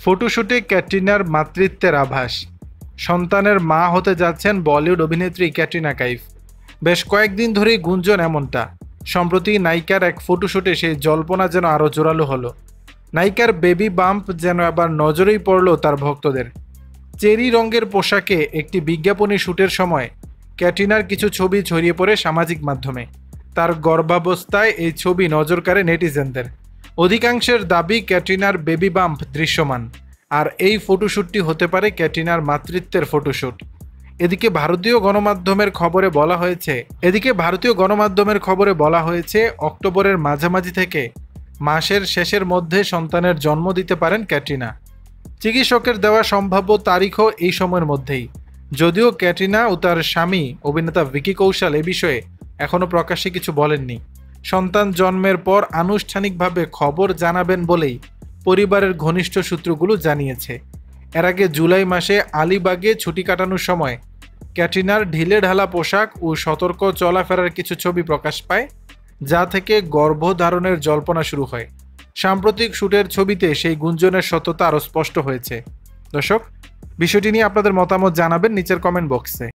ফটোশুটে ক্যাটরিনার মাতৃত্বের আভাস। সন্তানের মা হতে যাচ্ছেন বলিউড অভিনেত্রী ক্যাটরিনা কাইফ। বেশ কয়েকদিন ধরেই গুঞ্জন এমনটা। সম্প্রতি নায়িকার এক ফটোশুটে সেই জল্পনা যেন আরও জোরালো হলো। নায়িকার বেবি বাম্প যেন আবার নজরেই পড়ল তার ভক্তদের। চেরি রঙের পোশাকে একটি বিজ্ঞাপনী শ্যুটের সময় ক্যাটরিনার কিছু ছবি ছড়িয়ে পড়ে সামাজিক মাধ্যমে। তার গর্ভাবস্থায় এই ছবি নজর কাড়ে নেটিজেনদের। অধিকাংশের দাবি ক্যাটরিনার বেবি বাম্প দৃশ্যমান, আর এই ফটোশ্যুটটি হতে পারে ক্যাটরিনার মাতৃত্বের ফটোশ্যুট। এদিকে ভারতীয় গণমাধ্যমের খবরে বলা হয়েছে অক্টোবরের মাঝামাঝি থেকে মাসের শেষের মধ্যে সন্তানের জন্ম দিতে পারেন ক্যাটরিনা। চিকিৎসকের দেওয়া সম্ভাব্য তারিখও এই সময়ের মধ্যেই। যদিও ক্যাটরিনা ও তার স্বামী অভিনেতা ভিকি কৌশল এ বিষয়ে এখনও প্রকাশ্যে কিছু বলেননি। সন্তান জন্মের পর আনুষ্ঠানিকভাবে খবর জানাবেন বলেই পরিবারের ঘনিষ্ঠ সূত্রগুলো জানিয়েছে। এর আগে জুলাই মাসে আলিবাগে ছুটি কাটানোর সময় ক্যাটরিনার ঢিলেঢালা পোশাক ও সতর্ক চলাফেরার কিছু ছবি প্রকাশ পায়, যা থেকে গর্ভধারণের জল্পনা শুরু হয়। সাম্প্রতিক শ্যুটের ছবিতে সেই গুঞ্জনের সত্যতা আরও স্পষ্ট হয়েছে। দর্শক, বিষয়টি নিয়ে আপনাদের মতামত জানাবেন নিচের কমেন্ট বক্সে।